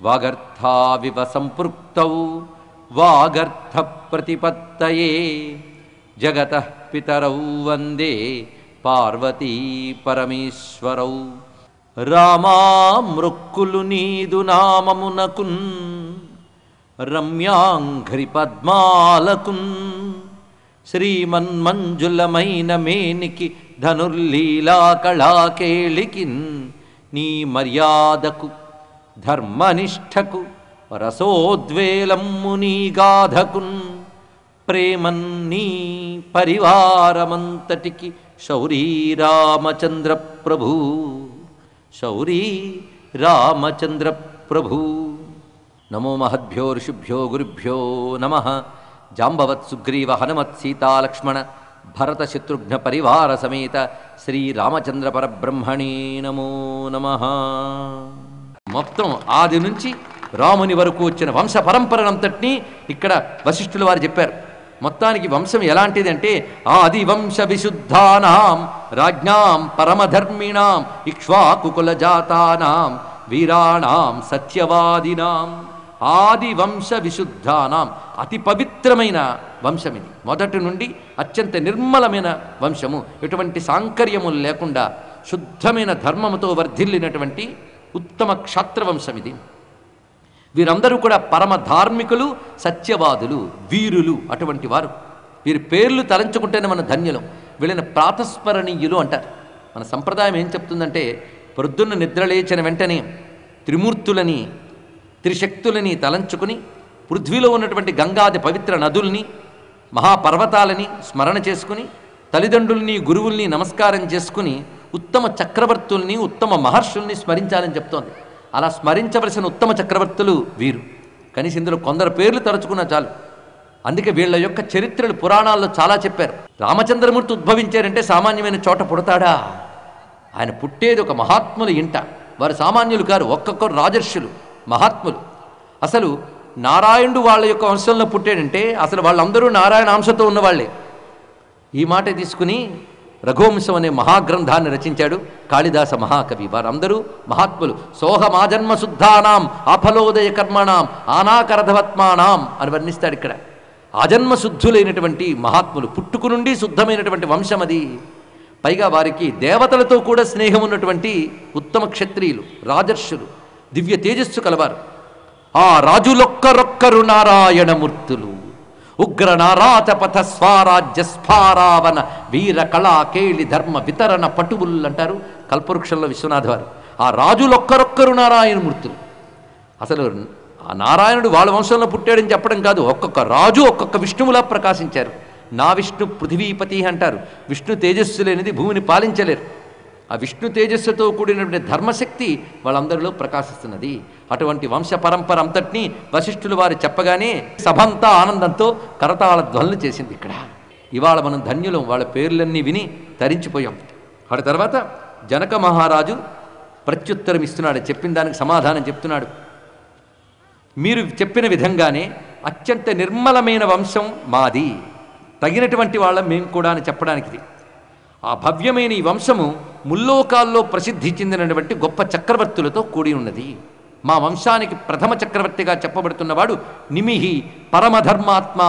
వాగర్థావివ సంపృక్తౌ వాగర్థ ప్రతిపత్తయే జగతః పితరౌ వందే పార్వతీ పరమేశ్వరౌ. రామామృక్కులు నీదు నామమునకున్ రమ్యాంఘ్రి పద్మాలకున్ శ్రీమన్మంజులమైన మేనికి ధనుర్లీలా కళాకేళికిన్ నీ మర్యాదకు ధర్మనిష్టకు రసోద్వేలమ్ము నీ గాధకున్ ప్రేమన్నీ పరివారమంతటికి శౌరీ రామచంద్ర ప్రభు శౌరీ రామచంద్ర ప్రభు. నమో మహద్భ్యో ఋషిభ్యో గురుభ్యో నమః. జాంబవత్ సుగ్రీవ హనుమత్ సీతాలక్ష్మణ భరత శత్రుఘ్న పరివార సమేత శ్రీరామచంద్ర పరబ్రహ్మణే నమో నమః. మొత్తం ఆది నుంచి రాముని వరకు వచ్చిన వంశ పరంపరనంతటినీ ఇక్కడ వశిష్ఠుల వారు చెప్పారు. మొత్తానికి వంశం ఎలాంటిదంటే ఆది వంశ విశుద్ధానాం రాజ్ఞాం పరమధర్మిణాం ఇక్ష్వాకుకుల జాతానాం వీరాణాం సత్యవాదినాం. ఆది వంశ విశుద్ధానాం అతి పవిత్రమైన వంశం ఇది. మొదటి నుండి అత్యంత నిర్మలమైన వంశము, ఎటువంటి సాంకర్యములు లేకుండా శుద్ధమైన ధర్మముతో వర్ధిల్లినటువంటి ఉత్తమ క్షాత్రవంశం ఇది. వీరందరూ కూడా పరమ ధార్మికులు, సత్యవాదులు, వీరులు. అటువంటి వారు వీరి పేర్లు తలంచుకుంటేనే మన ధన్యులం. వీళ్ళని ప్రాతస్మరణీయులు అంటారు. మన సంప్రదాయం ఏం చెప్తుందంటే ప్రొద్దున్న నిద్రలేచిన వెంటనే త్రిమూర్తులని త్రిశక్తులని తలంచుకుని పృథ్వీలో ఉన్నటువంటి గంగాది పవిత్ర నదుల్ని మహాపర్వతాలని స్మరణ చేసుకుని తల్లిదండ్రుల్ని గురువుల్ని నమస్కారం చేసుకుని ఉత్తమ చక్రవర్తుల్ని ఉత్తమ మహర్షుల్ని స్మరించాలని చెప్తోంది. అలా స్మరించవలసిన ఉత్తమ చక్రవర్తులు వీరు. కనీసం ఇందులో కొందరు పేర్లు తలుచుకున్నా చాలు. అందుకే వీళ్ళ యొక్క చరిత్రలు పురాణాల్లో చాలా చెప్పారు. రామచంద్రమూర్తి ఉద్భవించారంటే సామాన్యమైన చోట పుడతాడా? ఆయన పుట్టేది ఒక మహాత్ములు ఇంట. వారు సామాన్యులు కారు, ఒక్కొక్కరు రాజర్షులు, మహాత్ములు. అసలు నారాయణుడు వాళ్ళ యొక్క వంశంలో పుట్టాడంటే అసలు వాళ్ళందరూ నారాయణ అంశతో ఉన్నవాళ్లే. ఈ మాట తీసుకుని రఘువంశం అనే మహాగ్రంథాన్ని రచించాడు కాళిదాస మహాకవి. వారందరూ మహాత్ములు. సోహమాజన్మ శుద్ధానాం ఆఫలోదయ కర్మణాం ఆనాకరధవత్మానాం అని వర్ణిస్తాడు ఇక్కడ. ఆజన్మ శుద్ధులైనటువంటి మహాత్ములు, పుట్టుకు నుండి శుద్ధమైనటువంటి వంశం అది. పైగా వారికి దేవతలతో కూడా స్నేహం ఉన్నటువంటి ఉత్తమ క్షత్రియులు, రాజర్షులు, దివ్య తేజస్సు కలవారు. ఆ రాజులొక్కరొక్కరు నారాయణమూర్తులు. ఉగ్ర నారాచపథ స్వారాజ్య స్ఫారావన వీర కళా కేళి ధర్మ వితరణ పటువులు అంటారు కల్పవృక్షంలో విశ్వనాథ వారు. ఆ రాజులొక్కరొక్కరు నారాయణమూర్తులు. అసలు ఆ నారాయణుడు వాళ్ళ వంశంలో పుట్టాడని చెప్పడం కాదు, ఒక్కొక్క రాజు ఒక్కొక్క విష్ణువులా ప్రకాశించారు. నా విష్ణు పృథివీపతి అంటారు. విష్ణు తేజస్సు లేనిది భూమిని పాలించలేరు. ఆ విష్ణు తేజస్సుతో కూడినటువంటి ధర్మశక్తి వాళ్ళందరిలో ప్రకాశిస్తున్నది. అటువంటి వంశ పరంపర అంతటినీ వశిష్ఠులు వారు చెప్పగానే సభంతా ఆనందంతో కరతాళ ధ్వనులు చేసింది. ఇక్కడ ఇవాళ మనం ధన్యులం, వాళ్ళ పేర్లన్నీ విని తరించిపోయాం. ఆ తర్వాత జనక మహారాజు ప్రత్యుత్తరం ఇస్తున్నాడు. చెప్పిన దానికి సమాధానం చెప్తున్నాడు. మీరు చెప్పిన విధంగానే అత్యంత నిర్మలమైన వంశం మాది, తగినటువంటి వాళ్ళం మేము కూడా అని చెప్పడానికి. ఆ భవ్యమైన ఈ వంశము ముల్లోకాల్లో ప్రసిద్ధి చెందినటువంటి గొప్ప చక్రవర్తులతో కూడి ఉన్నది. మా వంశానికి ప్రథమ చక్రవర్తిగా చెప్పబడుతున్నవాడు నిమిహి పరమధర్మాత్మ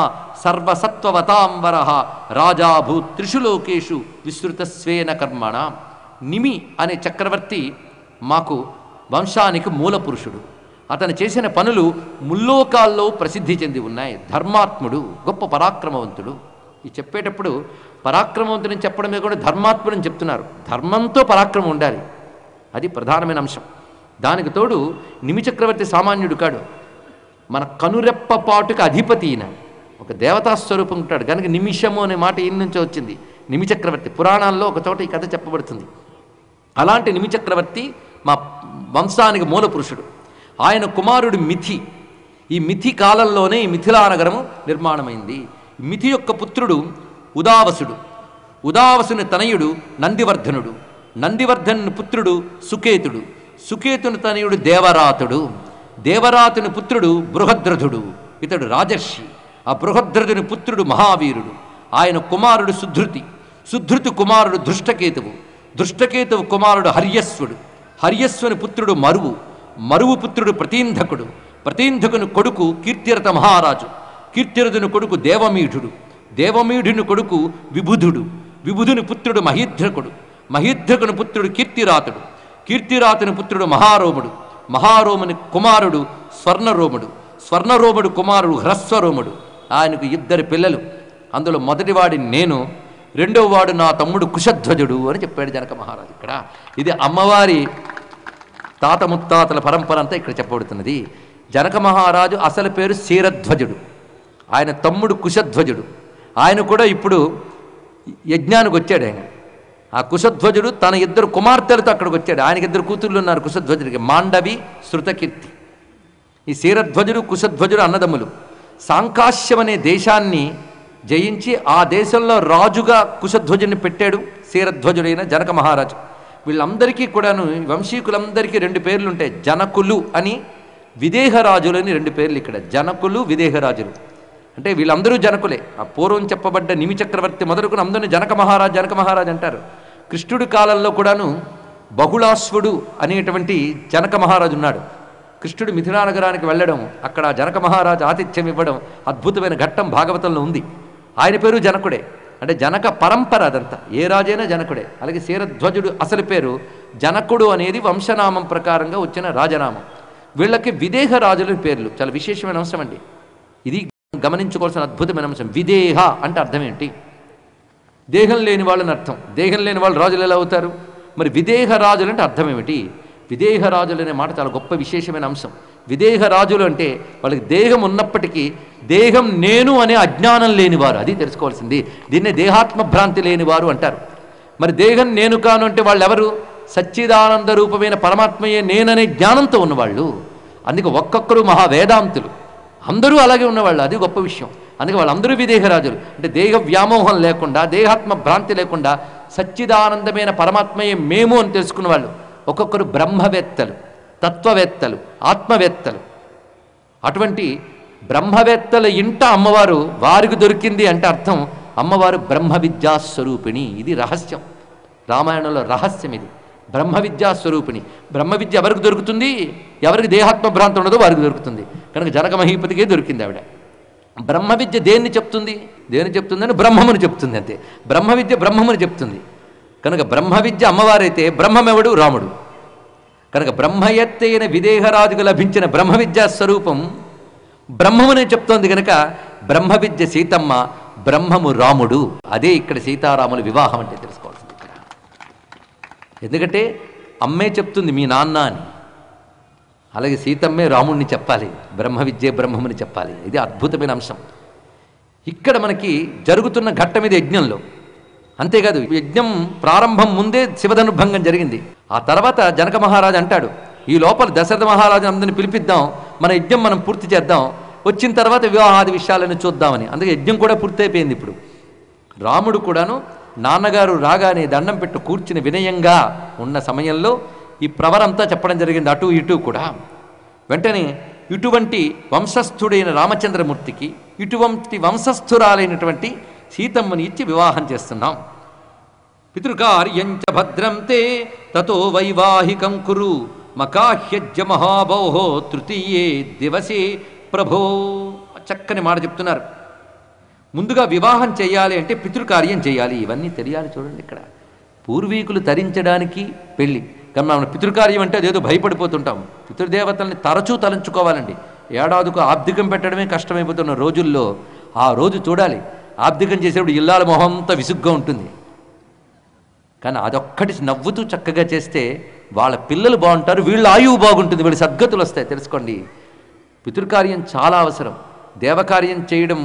సర్వసత్వవతాంబర రాజాభూత్ త్రిషు లోకేషు విస్తృతస్వేన కర్మణ. నిమి అనే చక్రవర్తి మాకు వంశానికి మూల పురుషుడు. అతను చేసిన పనులు ముల్లోకాల్లో ప్రసిద్ధి చెంది ఉన్నాయి. ధర్మాత్ముడు, గొప్ప పరాక్రమవంతుడు. ఈ చెప్పేటప్పుడు పరాక్రమవంతుని చెప్పడమే కూడా ధర్మాత్ముడని చెప్తున్నారు. ధర్మంతో పరాక్రమం ఉండాలి, అది ప్రధానమైన అంశం. దానికి తోడు నిమి చక్రవర్తి సామాన్యుడు కాడు, మన కనురెప్పపాటుకి అధిపతి. ఈయన ఒక దేవతాస్వరూపం ఉంటాడు కనుక నిమిషము అనే మాట ఈయన నుంచే వచ్చింది. నిమి చక్రవర్తి పురాణాల్లో ఒక చోట ఈ కథ చెప్పబడుతుంది. అలాంటి నిమి చక్రవర్తి మా వంశానికి మూల పురుషుడు. ఆయన కుమారుడు మిథి. ఈ మిథి కాలంలోనే ఈ మిథిలా నగరము నిర్మాణమైంది. మిథి యొక్క పుత్రుడు ఉదావసుడు. ఉదావసుని తనయుడు నందివర్ధనుడు. నందివర్ధనుని పుత్రుడు సుకేతుడు. సుకేతుని తనయుడు దేవరాతుడు. దేవరాతుని పుత్రుడు బృహద్రథుడు. ఇతడు రాజర్షి. ఆ బృహద్రథుని పుత్రుడు మహావీరుడు. ఆయన కుమారుడు సుధృతి. సుధృతి కుమారుడు దృష్టకేతువు. దృష్టకేతువు కుమారుడు హర్యస్వుడు. హర్యస్వుని పుత్రుడు మరువు. మరువుపుత్రుడు ప్రతీంధకుడు, ప్రతీంధకుని కొడుకు కీర్తిరథ మహారాజు, కీర్తిరథుని కొడుకు దేవమీఢుడు, దేవమీఢుని కొడుకు విబుధుడు, విబుధుని పుత్రుడు మహీధ్రకుడు, మహీధ్రకుని పుత్రుడు కీర్తిరాతుడు, కీర్తిరాతుని పుత్రుడు మహారోముడు, మహారోముని కుమారుడు స్వర్ణరోముడు, స్వర్ణరోముడు కుమారుడు హ్రస్వరోముడు. ఆయనకు 2 పిల్లలు. అందులో మొదటివాడి నేను, రెండవ వాడు నా తమ్ముడు కుశధ్వజుడు అని చెప్పాడు జనక మహారాజు. ఇక్కడ ఇది అమ్మవారి తాత ముత్తాతల పరంపర అంతా ఇక్కడ చెప్పబడుతున్నది. జనక మహారాజు అసలు పేరు క్షీరధ్వజుడు, ఆయన తమ్ముడు కుశధ్వజుడు. ఆయన కూడా ఇప్పుడు యజ్ఞానికి వచ్చాడు. ఆయన ఆ కుశధ్వజుడు తన 2 కుమార్తెలతో అక్కడికి వచ్చాడు. ఆయనకి 2 కూతుళ్ళు ఉన్నారు కుశధ్వజుడికి, మాండవి, శృతకీర్తి. ఈ క్షీరధ్వజుడు కుశధ్వజుడు అన్నదమ్ములు. సాంకాశ్యం అనే దేశాన్ని జయించి ఆ దేశంలో రాజుగా కుశధ్వజుడిని పెట్టాడు క్షీరధ్వజుడైన జనక మహారాజు. వీళ్ళందరికీ కూడాను వంశీకులందరికీ 2 పేర్లు ఉంటాయి, జనకులు అని, విదేహరాజులు అని 2 పేర్లు ఇక్కడ. జనకులు, విదేహరాజులు అంటే వీళ్ళందరూ జనకులే. ఆ పూర్వం చెప్పబడ్డ నిమి చక్రవర్తి మొదలుకుని అందరినీ జనక మహారాజ్ జనక మహారాజ్ అంటారు. కృష్ణుడి కాలంలో కూడాను బహుళాశ్వుడు అనేటువంటి జనక మహారాజు ఉన్నాడు. కృష్ణుడు మిథిలా నగరానికి వెళ్ళడం, అక్కడ జనక మహారాజు ఆతిథ్యం ఇవ్వడం అద్భుతమైన ఘట్టం భాగవతంలో ఉంది. ఆయన పేరు జనకుడే. అంటే జనక పరంపర అదంతా, ఏ రాజైనా జనకుడే. అలాగే క్షీరధ్వజుడు అసలు పేరు జనకుడు అనేది వంశనామం ప్రకారంగా వచ్చిన రాజనామం. వీళ్ళకి విదేహ రాజుల పేర్లు చాలా విశేషమైన అంశం అండి. ఇది గమనించుకోవాల్సిన అద్భుతమైన అంశం. విదేహ అంటే అర్థం ఏంటి? దేహం లేని వాళ్ళని అర్థం. దేహం లేని వాళ్ళు రాజులు ఎలా అవుతారు? మరి విదేహ రాజులు అంటే అర్థం ఏమిటి? విదేహ రాజులు అనే మాట చాలా గొప్ప విశేషమైన అంశం. విదేహ రాజులు అంటే వాళ్ళకి దేహం ఉన్నప్పటికీ దేహం నేను అనే అజ్ఞానం లేనివారు, అది తెలుసుకోవాల్సింది. దీన్నే దేహాత్మభ్రాంతి లేనివారు అంటారు. మరి దేహం నేను కాను అంటే వాళ్ళు ఎవరు? సచ్చిదానంద రూపమైన పరమాత్మయే నేననే జ్ఞానంతో ఉన్నవాళ్ళు. అందుకే ఒక్కొక్కరు మహావేదాంతులు, అందరూ అలాగే ఉన్నవాళ్ళు, అది గొప్ప విషయం. అందుకే వాళ్ళందరూ విదేహరాజులు. అంటే దేహ వ్యామోహం లేకుండా, దేహాత్మ భ్రాంతి లేకుండా సచ్చిదానందమైన పరమాత్మయే మేము అని తెలుసుకున్న వాళ్ళు. ఒక్కొక్కరు బ్రహ్మవేత్తలు, తత్వవేత్తలు, ఆత్మవేత్తలు. అటువంటి బ్రహ్మవేత్తల ఇంట అమ్మవారు వారికి దొరికింది అంటే అర్థం అమ్మవారు బ్రహ్మ విద్యాస్వరూపిణి. ఇది రహస్యం, రామాయణంలో రహస్యం ఇది. బ్రహ్మ విద్యాస్వరూపిణి. బ్రహ్మ విద్య ఎవరికి దొరుకుతుంది? ఎవరికి దేహాత్మ భ్రాంతి ఉండదో వారికి దొరుకుతుంది. కనుక జనక మహీపతికే దొరికింది ఆవిడ. బ్రహ్మ విద్య దేన్ని చెప్తుంది? దేని చెప్తుందని బ్రహ్మముని చెప్తుంది, అంతే. బ్రహ్మ విద్య బ్రహ్మముని చెప్తుంది. కనుక బ్రహ్మ విద్య అమ్మవారైతే బ్రహ్మమెవడు? రాముడు. కనుక బ్రహ్మయత్తైన విదేహరాజుకు లభించిన బ్రహ్మ విద్యా స్వరూపం బ్రహ్మమునే చెప్తోంది. కనుక బ్రహ్మ విద్య సీతమ్మ, బ్రహ్మము రాముడు. అదే ఇక్కడ సీతారాముల వివాహం అంటే తెలుసుకోవాల్సింది ఇక్కడ. ఎందుకంటే అమ్మే చెప్తుంది మీ నాన్న అని, అలాగే సీతమ్మే రాముడిని చెప్పాలి, బ్రహ్మ విద్యే బ్రహ్మముని చెప్పాలి. ఇది అద్భుతమైన అంశం. ఇక్కడ మనకి జరుగుతున్న ఘట్టం ఇది యజ్ఞంలో. అంతేకాదు, యజ్ఞం ప్రారంభం ముందే శివధనుర్భంగం జరిగింది. ఆ తర్వాత జనక మహారాజు అంటాడు, ఈ లోపల దశరథ మహారాజు అందరిని పిలిపిద్దాం, మన యజ్ఞం మనం పూర్తి చేద్దాం, వచ్చిన తర్వాత వివాహాది విషయాలను చూద్దామని. అందుకే యజ్ఞం కూడా పూర్తయిపోయింది. ఇప్పుడు రాముడు కూడాను నాన్నగారు రాగానే దండం పెట్టు కూర్చుని వినయంగా ఉన్న సమయంలో ఈ ప్రవరంతా చెప్పడం జరిగింది, అటు ఇటు కూడా. వెంటనే ఇటువంటి వంశస్థుడైన రామచంద్రమూర్తికి ఇటువంటి వంశస్థురాలైనటువంటి సీతమ్మని ఇచ్చి వివాహం చేస్తున్నాం. పితృకార్యంచ భద్రం తే తతో వైవాహికం కురు మకాహ్యజ్య మహాబౌహో తృతీయే దివసే ప్రభో. చక్కని మాట చెప్తున్నారు. ముందుగా వివాహం చేయాలి అంటే పితృకార్యం చేయాలి, ఇవన్నీ తెలియాలి. చూడండి, ఇక్కడ పూర్వీకులు తరించడానికి పెళ్ళి. కానీ మనం పితృకార్యం అంటే అదేదో భయపడిపోతుంటాం. పితృదేవతల్ని తరచూ తలంచుకోవాలండి. ఏడాదికు ఆబ్దికం పెట్టడమే కష్టమైపోతున్న రోజుల్లో ఆ రోజు చూడాలి. ఆబ్దికం చేసేప్పుడు ఇల్లాల మొహంతా విసుగ్గా ఉంటుంది, కానీ అదొక్కటి నవ్వుతూ చక్కగా చేస్తే వాళ్ళ పిల్లలు బాగుంటారు, వీళ్ళ ఆయువు బాగుంటుంది, వీళ్ళ సద్గతులు వస్తాయి. తెలుసుకోండి, పితృకార్యం చాలా అవసరం. దేవకార్యం చేయడం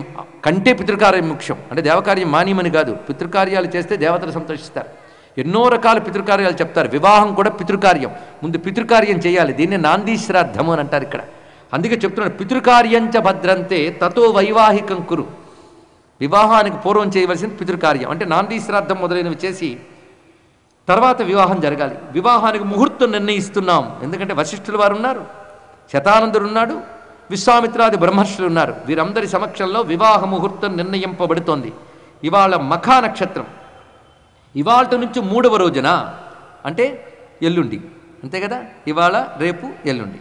కంటే పితృకార్యం ముఖ్యం. అంటే దేవకార్యం మానిమని కాదు, పితృకార్యాలు చేస్తే దేవతలు సంతోషిస్తారు. ఎన్నో రకాల పితృకార్యాలు చెప్తారు. వివాహం కూడా పితృకార్యం. ముందు పితృకార్యం చేయాలి. దీన్ని నాందీ శ్రాద్ధము అని అంటారు ఇక్కడ. అందుకే చెప్తున్నాడు, పితృకార్యంచ భద్రంతే తతో వైవాహికం కురు. వివాహానికి పూర్వం చేయవలసింది పితృకార్యం, అంటే నాందీ శ్రాద్ధం మొదలైనవి చేసి తర్వాత వివాహం జరగాలి. వివాహానికి ముహూర్తం నిర్ణయిస్తున్నాం. ఎందుకంటే వశిష్ఠుల వారు ఉన్నారు, శతానందుడు ఉన్నాడు, విశ్వామిత్రాది బ్రహ్మర్షులు ఉన్నారు. వీరందరి సమక్షంలో వివాహ ముహూర్తం నిర్ణయింపబడుతోంది. ఇవాళ మఖా నక్షత్రం. ఇవాళ నుంచి 3వ రోజున అంటే ఎల్లుండి, అంతే కదా, ఇవాళ రేపు ఎల్లుండి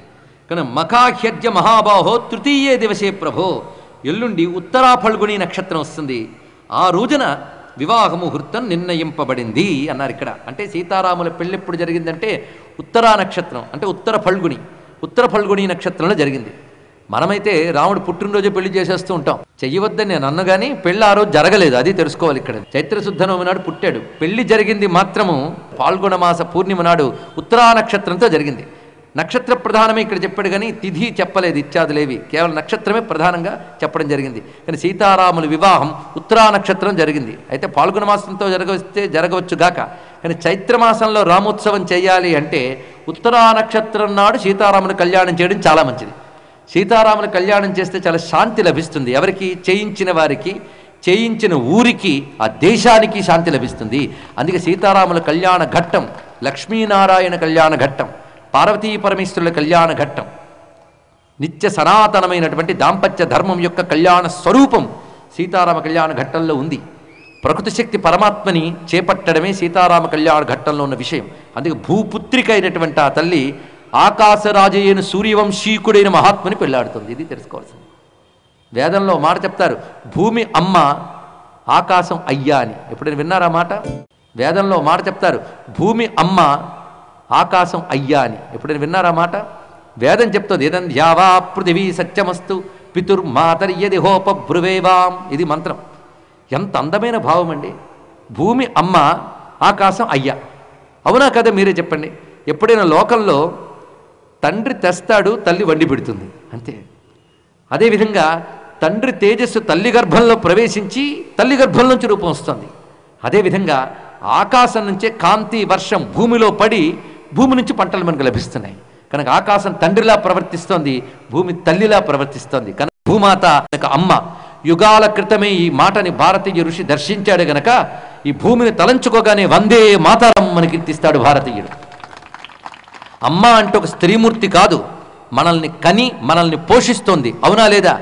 కానీ మఖాహ్యజ్య మహాబాహో తృతీయే దివసే ప్రభో, ఎల్లుండి ఉత్తరా ఫల్గుణి నక్షత్రం వస్తుంది, ఆ రోజున వివాహ ముహూర్తం నిర్ణయింపబడింది అన్నారు ఇక్కడ. అంటే సీతారాముల పెళ్ళెప్పుడు జరిగిందంటే ఉత్తరా నక్షత్రం, అంటే ఉత్తర ఫల్గుణి నక్షత్రంలో జరిగింది. మనమైతే రాముడు పుట్టినరోజు పెళ్లి చేసేస్తూ ఉంటాం. చెయ్యవద్దని నేను అన్న కానీ పెళ్ళి ఆ రోజు జరగలేదు, అది తెలుసుకోవాలి. ఇక్కడ చైత్రశుద్ధ నవమి నాడు పుట్టాడు, పెళ్లి జరిగింది మాత్రము పాల్గొన మాస పూర్ణిమ నాడు ఉత్తరా నక్షత్రంతో జరిగింది. నక్షత్ర ప్రధానమే ఇక్కడ చెప్పాడు కానీ తిథి చెప్పలేదు, ఇత్యాదులేవి, కేవలం నక్షత్రమే ప్రధానంగా చెప్పడం జరిగింది. కానీ సీతారాముల వివాహం ఉత్తరా నక్షత్రం జరిగింది. అయితే పాల్గొన మాసంతో జరగవచ్చు గాక, కానీ చైత్రమాసంలో రామోత్సవం చేయాలి అంటే ఉత్తరా నక్షత్రం నాడు సీతారాముల కళ్యాణం చేయడం చాలా మంచిది. సీతారాముల కళ్యాణం చేస్తే చాలా శాంతి లభిస్తుంది. ఎవరికి? చేయించిన వారికి, చేయించిన ఊరికి, ఆ దేశానికి శాంతి లభిస్తుంది. అందుకే సీతారాముల కళ్యాణ ఘట్టం లక్ష్మీనారాయణ కళ్యాణ ఘట్టం, పార్వతీ పరమేశ్వరుల కళ్యాణ ఘట్టం, నిత్య సనాతనమైనటువంటి దాంపత్య ధర్మం యొక్క కళ్యాణ స్వరూపం సీతారామ కళ్యాణ ఘట్టంలో ఉంది. ప్రకృతి శక్తి పరమాత్మని చేపట్టడమే సీతారామ కళ్యాణ ఘట్టంలో ఉన్న విషయం. అందుకే భూపుత్రిక అయినటువంటి ఆ తల్లి ఆకాశరాజైన సూర్యవంశీకుడైన మహాత్ముని పెళ్లాడుతుంది. ఇది తెలుసుకోవాల్సింది. వేదంలో మాట చెప్తారు, భూమి అమ్మ ఆకాశం అయ్యా అని. ఎప్పుడైనా విన్నారా మాట? వేదంలో మాట చెప్తారు, భూమి అమ్మ ఆకాశం అయ్యా అని. ఎప్పుడైనా విన్నారా మాట? వేదం చెప్తుంది, ఏదం ధ్యావా పృథివీ సత్యమస్తు పితుర్మాతర్యది హోప బ్రువేవాం. ఇది మంత్రం. ఎంత అందమైన భావం అండి. భూమి అమ్మ, ఆకాశం అయ్యా. అవునా కదా? మీరే చెప్పండి. ఎప్పుడైనా లోకంలో తండ్రి తెస్తాడు, తల్లి వండి పెడుతుంది, అంతే. అదేవిధంగా తండ్రి తేజస్సు తల్లి గర్భంలో ప్రవేశించి తల్లి గర్భం నుంచి రూపం వస్తుంది. అదేవిధంగా ఆకాశం నుంచే కాంతి వర్షం భూమిలో పడి భూమి నుంచి పంటలు మనకు లభిస్తున్నాయి. కనుక ఆకాశం తండ్రిలా ప్రవర్తిస్తోంది, భూమి తల్లిలా ప్రవర్తిస్తోంది. కనుక భూమాత అమ్మ. యుగాల క్రితమే ఈ మాటని భారతీయ ఋషి దర్శించాడు గనక ఈ భూమిని తలంచుకోగానే వందే మాతరం అని కీర్తిస్తాడు భారతీయుడు. అమ్మ అంటే ఒక స్త్రీమూర్తి కాదు, మనల్ని కని మనల్ని పోషిస్తోంది. అవునా లేదా?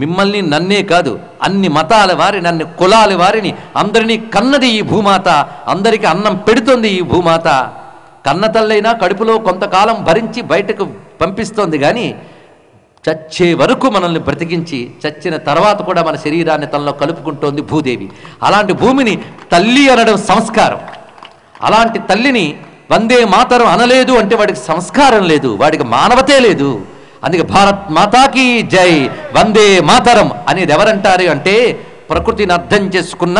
మిమ్మల్ని, నన్నే కాదు, అన్ని మతాల వారిని, అన్ని కులాల వారిని, అందరినీ కన్నది ఈ భూమాత. అందరికీ అన్నం పెడుతోంది ఈ భూమాత. కన్నతల్లైనా కడుపులో కొంతకాలం భరించి బయటకు పంపిస్తోంది, కానీ చచ్చే వరకు మనల్ని బ్రతికించి చచ్చిన తర్వాత కూడా మన శరీరాన్ని తనలో కలుపుకుంటోంది భూదేవి. అలాంటి భూమిని తల్లి అనడం సంస్కారం. అలాంటి తల్లిని వందే మాతరం అనలేదు అంటే వాడికి సంస్కారం లేదు, వాడికి మానవతే లేదు. అందుకే భారత్ మాతాకి జై, వందే మాతరం అనేది ఎవరంటారు అంటే ప్రకృతిని అర్థం చేసుకున్న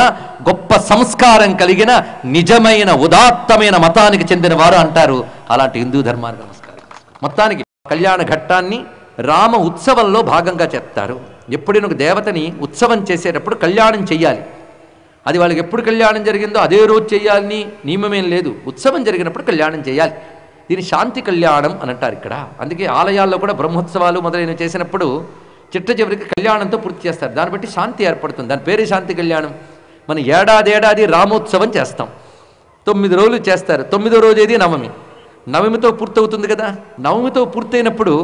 గొప్ప సంస్కారం కలిగిన నిజమైన ఉదాత్తమైన మతానికి చెందిన వారు అంటారు. అలాంటి హిందూ ధర్మానికి నమస్కారం. మొత్తానికి కళ్యాణ ఘట్టాన్ని రామ ఉత్సవంలో భాగంగా చెప్తారు. ఎప్పుడైనా ఒక దేవతని ఉత్సవం చేసేటప్పుడు కళ్యాణం చెయ్యాలి. అది వాళ్ళకి ఎప్పుడు కళ్యాణం జరిగిందో అదే రోజు చేయాలని నియమమేం లేదు. ఉత్సవం జరిగినప్పుడు కళ్యాణం చేయాలి. దీన్ని శాంతి కళ్యాణం అని అంటారు ఇక్కడ. అందుకే ఆలయాల్లో కూడా బ్రహ్మోత్సవాలు మొదలైనవి చేసినప్పుడు చిట్ట చివరికి కళ్యాణంతో పూర్తి చేస్తారు. దాన్ని బట్టి శాంతి ఏర్పడుతుంది. దాని పేరే శాంతి కళ్యాణం. మనం ఏడాది రామోత్సవం చేస్తాం, 9 రోజులు చేస్తారు. 9వ రోజు ఏది? నవమి. నవమితో పూర్తవుతుంది కదా. నవమితో పూర్తయినప్పుడు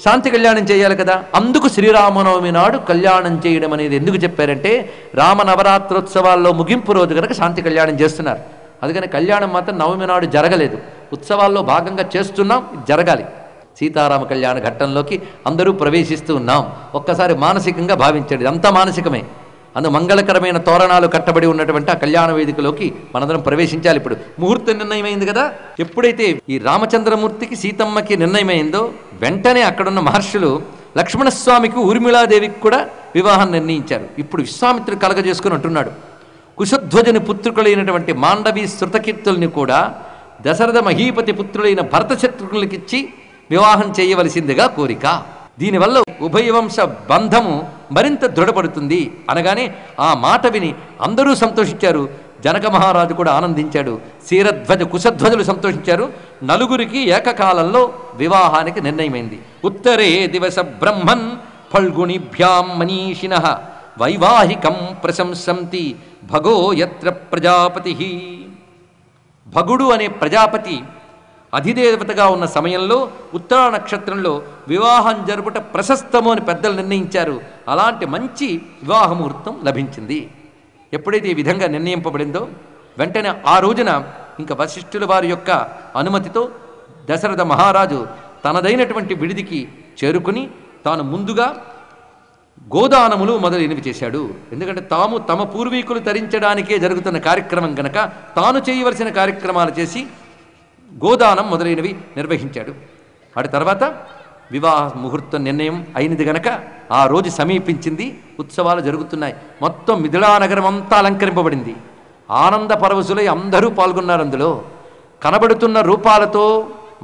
శాంతి కళ్యాణం చేయాలి కదా. అందుకు శ్రీరామనవమి నాడు కళ్యాణం చేయడం అనేది ఎందుకు చెప్పారంటే రామ నవరాత్రోత్సవాల్లో ముగింపు రోజు కనుక శాంతి కళ్యాణం చేస్తున్నారు. అందుకని కళ్యాణం మాత్రం నవమి నాడు జరగలేదు, ఉత్సవాల్లో భాగంగా చేస్తున్నాం, జరగాలి. సీతారామ కళ్యాణ ఘట్టంలోకి అందరూ ప్రవేశిస్తూ ఉన్నాం. ఒక్కసారి మానసికంగా భావించండి, అంతా మానసికమే. అందు మంగళకరమైన తోరణాలు కట్టబడి ఉన్నటువంటి ఆ కళ్యాణ వేదికలోకి మనందరం ప్రవేశించాలి. ఇప్పుడు ముహూర్త నిర్ణయమైంది కదా. ఎప్పుడైతే ఈ రామచంద్రమూర్తికి సీతమ్మకి నిర్ణయమైందో వెంటనే అక్కడున్న మహర్షులు లక్ష్మణస్వామికి ఊర్మిళాదేవికి కూడా వివాహం నిర్ణయించారు. ఇప్పుడు విశ్వామిత్రుడు కలగజేసుకుని అంటున్నాడు, కుశధ్వజుని పుత్రుకులైనటువంటి మాండవి శృతకీర్తుల్ని కూడా దశరథ మహీపతి పుత్రులైన భరతశత్రుఘ్నులకిచ్చి వివాహం చేయవలసిందిగా కోరిక. దీనివల్ల ఉభయవంశ బంధము మరింత దృఢపడుతుంది అనగానే ఆ మాట విని అందరూ సంతోషించారు. జనక మహారాజు కూడా ఆనందించాడు. శీరధ్వజ కుశధ్వజులు సంతోషించారు. నలుగురికి ఏకకాలంలో వివాహానికి నిర్ణయమైంది. ఉత్తరే దివస బ్రహ్మన్ ఫల్గుణిభ్యాం మనీషిణః వైవాహికం ప్రశంసంతి భగో యత్ర ప్రజాపతి. భగుడు అనే ప్రజాపతి అధిదేవతగా ఉన్న సమయంలో ఉత్తరా నక్షత్రంలో వివాహం జరుపుట ప్రశస్తము అని పెద్దలు నిర్ణయించారు. అలాంటి మంచి వివాహ ముహూర్తం లభించింది. ఎప్పుడైతే ఈ విధంగా నిర్ణయింపబడిందో వెంటనే ఆ రోజున ఇంకా వశిష్ఠుల వారి యొక్క అనుమతితో దశరథ మహారాజు తనదైనటువంటి విడిదికి చేరుకుని తాను ముందుగా గోదానములు మొదలైనవి చేశాడు. ఎందుకంటే తమ పూర్వీకులు తరించడానికే జరుగుతున్న కార్యక్రమం గనక తాను చేయవలసిన కార్యక్రమాలు చేసి గోదానం మొదలైనవి నిర్వహించాడు. వాటి తర్వాత వివాహ ముహూర్తం నిర్ణయం అయినది గనక ఆ రోజు సమీపించింది. ఉత్సవాలు జరుగుతున్నాయి. మొత్తం మిథిలానగరం అంతా అలంకరింపబడింది. ఆనంద పరవశులై అందరూ పాల్గొన్నారు. అందులో కనబడుతున్న రూపాలతో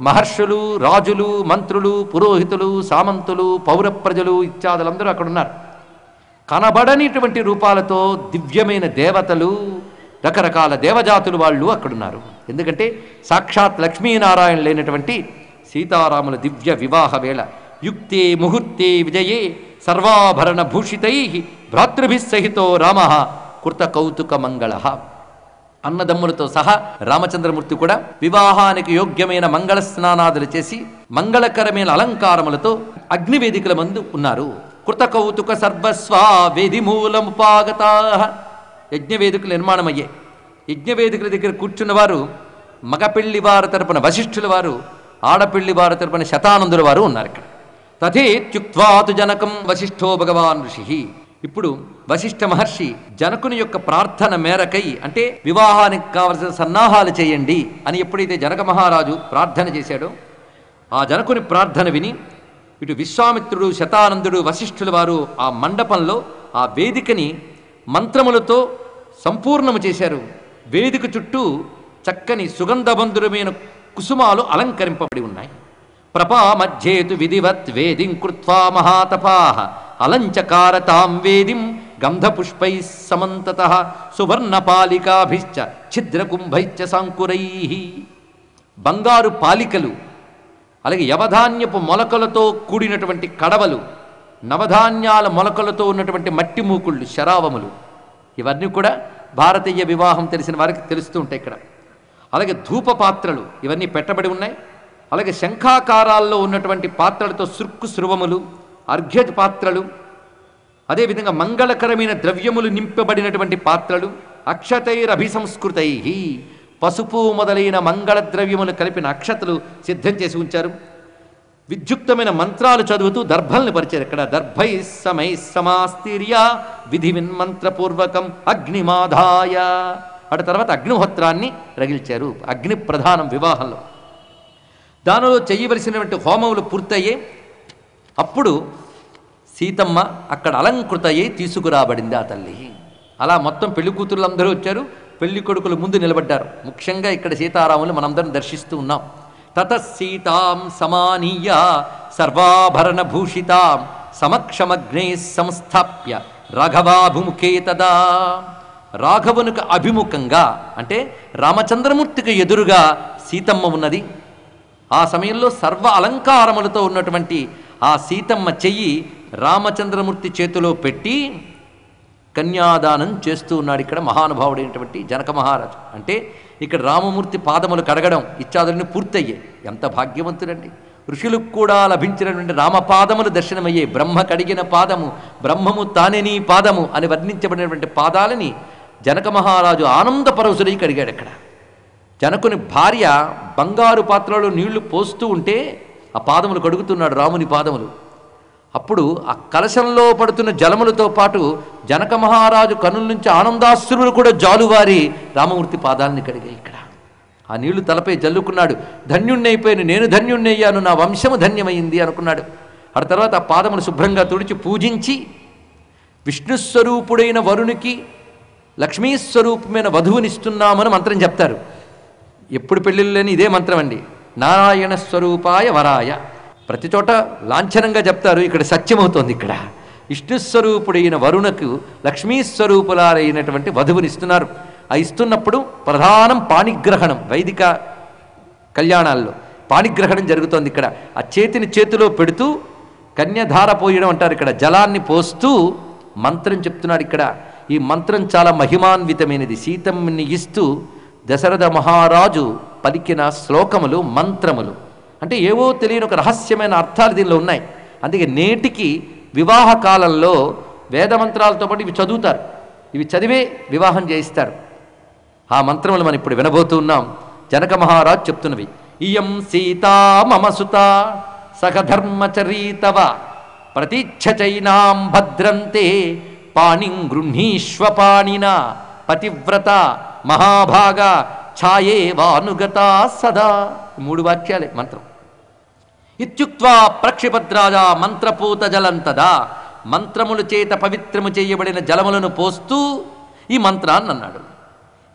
మహర్షులు, రాజులు, మంత్రులు, పురోహితులు, సామంతులు, పౌర ప్రజలు ఇత్యాదులందరూ అక్కడ ఉన్నారు. కనబడనిటువంటి రూపాలతో దివ్యమైన దేవతలు, రకరకాల దేవజాతులు వాళ్ళు అక్కడున్నారు. ఎందుకంటే సాక్షాత్ లక్ష్మీనారాయణ లేనటువంటి సీతారాముల దివ్య వివాహ వేళ. యుక్తే ముహూర్తే విజయే సర్వాభరణ భూషితై భ్రాతృభిస్సహితో రామ కృత కౌతుక మంగళ. అన్నదమ్ములతో సహా రామచంద్రమూర్తి కూడా వివాహానికి యోగ్యమైన మంగళ స్నానాదులు చేసి మంగళకరమైన అలంకారములతో అగ్నివేదికల మందు ఉన్నారు. కృత కౌతుక సర్వస్వా వేదిమూలముపాగతా. యజ్ఞవేదికలు నిర్మాణమయ్యాయి. యజ్ఞవేదికల దగ్గర కూర్చున్నవారు మగపెళ్లి వారి తరపున వశిష్ఠుల వారు, ఆడపిళ్లి వారి తరపున శతానందుల వారు ఉన్నారు ఇక్కడ. తథేత్యుక్త్వాతు జనకం వశిష్ఠో భగవాన్ ఋషి. ఇప్పుడు వశిష్ఠ మహర్షి జనకుని యొక్క ప్రార్థన మేరకై, అంటే వివాహానికి కావలసిన సన్నాహాలు చేయండి అని ఎప్పుడైతే జనక మహారాజు ప్రార్థన చేశాడో ఆ జనకుని ప్రార్థన విని ఇటు విశ్వామిత్రుడు, శతానందుడు, వశిష్ఠుల వారు ఆ మండపంలో ఆ వేదికని మంత్రములతో సంపూర్ణము చేశారు. వేదిక చుట్టూ చక్కని సుగంధబంధురమైన కుసుమాలు అలంకరింపబడి ఉన్నాయి. ప్రపా మధ్యేతు విధివత్ వేదిం కృత్వా మహాతపాః అలంచకార తాం వేదిం గంధపుష్పై సమంతతః సువర్ణపాలికాభిశ్చ ఛిద్రకుంభైశ్చ సాంకురైః. బంగారు పాలికలు, అలాగే యవధాన్యపు మొలకలతో కూడినటువంటి కడవలు, నవధాన్యాల మొలకలతో ఉన్నటువంటి మట్టి మూకుళ్ళు, శరావములు, ఇవన్నీ కూడా భారతీయ వివాహం తెలిసిన వారికి తెలుస్తూ ఉంటాయి ఇక్కడ. అలాగే ధూప పాత్రలు ఇవన్నీ పెట్టబడి ఉన్నాయి. అలాగే శంఖాకారాల్లో ఉన్నటువంటి పాత్రలతో సృక్కు స్రువములు, అర్ఘ్య పాత్రలు, అదేవిధంగా మంగళకరమైన ద్రవ్యములు నింపబడినటువంటి పాత్రలు, అక్షతైరభిసంస్కృతై పసుపు మొదలైన మంగళ ద్రవ్యములు కలిపిన అక్షతలు సిద్ధం చేసి ఉంచారు. విద్యుక్తమైన మంత్రాలు చదువుతూ దర్భల్ని పరిచారు. ఇక్కడ దర్భై సమై సమాస్తీర్య విధి విన్మంత్రపూర్వకం అగ్నిమాధాయ. అటు తర్వాత అగ్నిహోత్రాన్ని రగిల్చారు. అగ్ని ప్రధానం వివాహంలో. దానిలో చేయవలసినటువంటి హోమములు పూర్తయ్యే అప్పుడు సీతమ్మ అక్కడ అలంకృతయ్యి తీసుకురాబడింది ఆ తల్లి. అలా మొత్తం పెళ్లి కూతురులందరూ వచ్చారు. పెళ్లి కొడుకులు ముందు నిలబడ్డారు. ముఖ్యంగా ఇక్కడ సీతారాములు మనందరం దర్శిస్తూ ఉన్నాం. తతసీతాం సమానీయ సర్వాభరణ భూషితాం సమక్షమగ్నే సంస్థాప్య రాఘవాభిముఖే తదా. రాఘవునికి అభిముఖంగా అంటే రామచంద్రమూర్తికి ఎదురుగా సీతమ్మ ఉన్నది. ఆ సమయంలో సర్వ అలంకారములతో ఉన్నటువంటి ఆ సీతమ్మ చెయ్యి రామచంద్రమూర్తి చేతిలో పెట్టి కన్యాదానం చేస్తూ ఉన్నాడు ఇక్కడ మహానుభావుడైనటువంటి జనక మహారాజు. అంటే ఇక్కడ రామమూర్తి పాదములు కడగడం ఇత్యాదులన్నీ పూర్తయ్యాయి. ఎంత భాగ్యవంతుడండి! ఋషులకు కూడా లభించినటువంటి రామపాదములు దర్శనమయ్యే. బ్రహ్మ కడిగిన పాదము, బ్రహ్మము తానే నీ పాదము అని వర్ణించబడినటువంటి పాదాలని జనక మహారాజు ఆనంద పరవశుడై కడిగాడు. అక్కడ జనకుని భార్య బంగారు పాత్రలో నీళ్లు పోస్తూ ఉంటే ఆ పాదములు కడుగుతున్నాడు, రాముని పాదములు. అప్పుడు ఆ కలశంలో పడుతున్న జలములతో పాటు జనక మహారాజు కనుల నుంచి ఆనందాశ్రువులు కూడా జాలువారి రామమూర్తి పాదాలని కడిగాయి. ఇక్కడ ఆ నీళ్లు తలపై జల్లుకున్నాడు. ధన్యుణ్ణైపోయాను, నేను ధన్యుణ్ణయ్యాను, నా వంశము ధన్యమైంది అనుకున్నాడు. ఆ తర్వాత ఆ పాదములు శుభ్రంగా తుడిచి పూజించి విష్ణుస్వరూపుడైన వరునికి లక్ష్మీస్వరూపమైన వధువునిస్తున్నామని మంత్రం చెప్తారు. ఎప్పుడు పెళ్ళిళ్ళు లేని ఇదే మంత్రం అండి. నారాయణ స్వరూపాయ వరాయ. ప్రతి చోట లాంఛనంగా చెప్తారు, ఇక్కడ సత్యమవుతోంది. ఇక్కడ విష్ణుస్వరూపుడైన వరుణకు లక్ష్మీస్వరూపులారైనటువంటి వధువునిస్తున్నారు. ఆ ఇస్తున్నప్పుడు ప్రధానం పాణిగ్రహణం. వైదిక కళ్యాణాల్లో పాణిగ్రహణం జరుగుతోంది. ఇక్కడ ఆ చేతిని చేతిలో పెడుతూ కన్యధార పోయడం అంటారు. ఇక్కడ జలాన్ని పోస్తూ మంత్రం చెప్తున్నాడు. ఇక్కడ ఈ మంత్రం చాలా మహిమాన్వితమైనది. సీతమ్మని ఇస్తూ దశరథ మహారాజు పలికిన శ్లోకములు, మంత్రములు అంటే ఏవో తెలియని ఒక రహస్యమైన అర్థాలు దీనిలో ఉన్నాయి. అందుకే నేటికి వివాహ కాలంలో వేదమంత్రాలతో పాటు ఇవి చదువుతారు. ఇవి చదివే వివాహం చేయిస్తారు. ఆ మంత్రములు మనం ఇప్పుడు వినబోతూ ఉన్నాం. జనక మహారాజు చెప్తున్నవి. ఇయం సీతా మమ సుత సఖధర్మచరీతవ ప్రతిచ్ఛచైనాం భద్రంతే పాణిం గృహ్ణీష్వ పాణినా పతివ్రత మహాభాగ ఛాయేవానుగత సదా. 3 వాక్యాలే మంత్రం. ఇత్యుక్త్వా ప్రక్షిపద్రాజా మంత్రపూత జలంతదా, మంత్రముల చేత పవిత్రము చేయబడిన జలములను పోస్తూ ఈ మంత్రాన్ని అన్నాడు.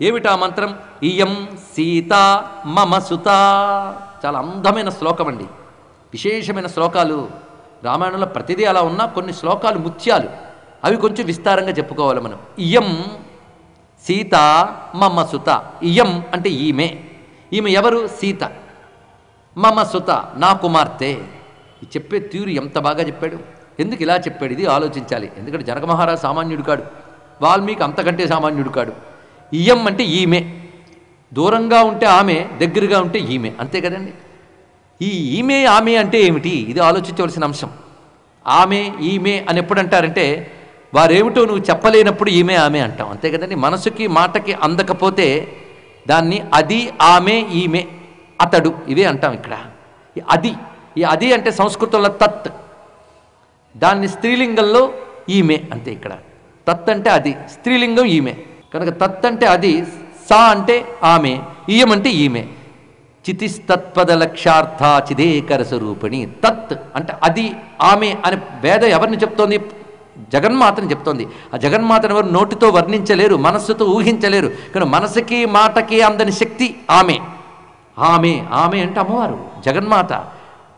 ఏమిటా మంత్రం? ఇయం సీత మమ సుత. చాలా అందమైన శ్లోకం అండి, విశేషమైన శ్లోకాలు. రామాయణంలో ప్రతిదీ అలా ఉన్నా కొన్ని శ్లోకాలు ముత్యాలు, అవి కొంచెం విస్తారంగా చెప్పుకోవాలి మనం. ఇయం సీత మమ సుత. ఇయం అంటే ఈమె. ఈమె ఎవరు? సీత. మమ సుత నా కుమార్తె. ఈ చెప్పే తీరు ఎంత బాగా చెప్పాడు. ఎందుకు ఇలా చెప్పాడు ఇది ఆలోచించాలి. ఎందుకంటే జనక మహారాజు సామాన్యుడు కాడు, వాల్మీకి అంతకంటే సామాన్యుడు కాడు. ఇయం అంటే ఈమె. దూరంగా ఉంటే ఆమె, దగ్గరగా ఉంటే ఈమె, అంతే కదండి. ఈ ఈమె ఆమె అంటే ఏమిటి, ఇది ఆలోచించవలసిన అంశం. ఆమె ఈమె అని ఎప్పుడు అంటారంటే వారేమిటో నువ్వు చెప్పలేనప్పుడు ఈమె ఆమె అంటాం, అంతే కదండి. మనసుకి మాటకి అందకపోతే దాన్ని అది, ఆమె, ఈమె, అతడు ఇవే అంటాం. ఇక్కడ అది, ఈ అది అంటే సంస్కృతంలో తత్, దాన్ని స్త్రీలింగంలో ఈమె, అంతే. ఇక్కడ తత్ అంటే అది, స్త్రీలింగం ఈమె కనుక తత్ అంటే అది, సా అంటే ఆమె, ఈయం అంటే ఈమె. చితిస్తత్పద లక్ష్యార్థ చిదేకర స్వరూపిణి. తత్ అంటే అది, ఆమె అని వేద ఎవరిని చెప్తోంది? జగన్మాతని చెప్తోంది. ఆ జగన్మాతను ఎవరు నోటితో వర్ణించలేరు, మనస్సుతో ఊహించలేరు. కానీ మనసుకి మాటకి అందని శక్తి ఆమె. ఆమె ఆమె అంటే అమ్మవారు జగన్మాత.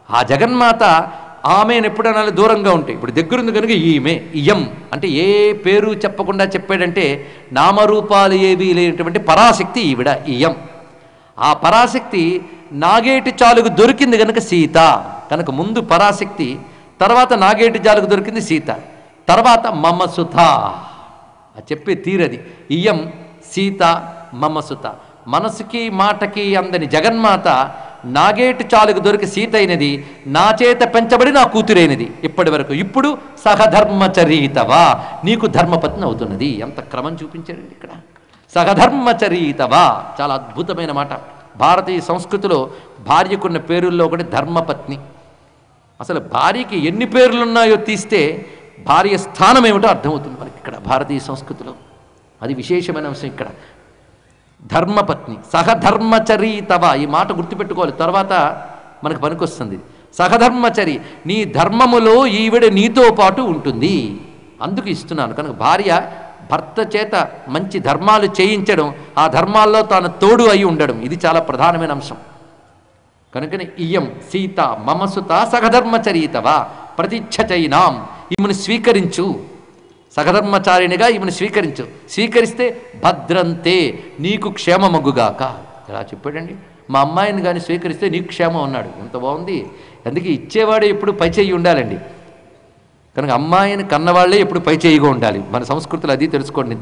ఆ జగన్మాత ఆమెను ఎప్పుడైనా దూరంగా ఉంటే, ఇప్పుడు దగ్గరుంది కనుక ఈమె. ఇయం అంటే ఏ పేరు చెప్పకుండా చెప్పాడంటే నామరూపాలు ఏవి లేనటువంటి పరాశక్తి ఈవిడ ఇయం. ఆ పరాశక్తి నాగేటి చాలుకు దొరికింది కనుక సీత. కనుక ముందు పరాశక్తి, తర్వాత నాగేటి చాలుకు దొరికింది సీత, తర్వాత మమ సుత. చెప్పే తీరది. ఇయం సీత మమ సుత. మనసుకి మాటకి అందని జగన్మాత నాగేటి చాలుకు దొరికి సీత అయినది, నా చేత పెంచబడి నా కూతురైనది ఇప్పటి వరకు. ఇప్పుడు సహధర్మచరీతవా, నీకు ధర్మపత్ని అవుతున్నది. ఎంత క్రమం చూపించారండి ఇక్కడ. సహధర్మచరీతవా, చాలా అద్భుతమైన మాట. భారతీయ సంస్కృతిలో భార్యకున్న పేరుల్లో ఒకటి ధర్మపత్ని. అసలు భార్యకి ఎన్ని పేర్లున్నాయో తీస్తే భార్య స్థానం ఏమిటో అర్థమవుతుంది మనకి ఇక్కడ భారతీయ సంస్కృతిలో. అది విశేషమైన అంశం ఇక్కడ. ధర్మపత్ని, సహధర్మచరీతవ, ఈ మాట గుర్తుపెట్టుకోవాలి, తర్వాత మనకు పనికొస్తుంది. సహధర్మచరి, నీ ధర్మములో ఈవిడ నీతో పాటు ఉంటుంది, అందుకు ఇస్తున్నాను. కనుక భార్య భర్త చేత మంచి ధర్మాలు చేయించడం, ఆ ధర్మాల్లో తాను తోడు అయి ఉండడం, ఇది చాలా ప్రధానమైన అంశం. కనుకనే ఇయం సీత మమ సుత సహధర్మచరీతవ ప్రతిచ్ఛచైనాం, ఈమెను స్వీకరించు, సహధర్మచారిణిగా ఈమెను స్వీకరించు. స్వీకరిస్తే భద్రంతే, నీకు క్షేమమగుగాక. ఇలా చెప్పాడండి. మా అమ్మాయిని కానీ స్వీకరిస్తే నీకు క్షేమం అన్నాడు. ఎంత బాగుంది. అందుకే ఇచ్చేవాడే ఎప్పుడు పై చేయి ఉండాలండి. కనుక అమ్మాయిని కన్నవాళ్లే ఎప్పుడు పై చేయిగా ఉండాలి. మన సంస్కృతిలో అది తెలుసుకోండి.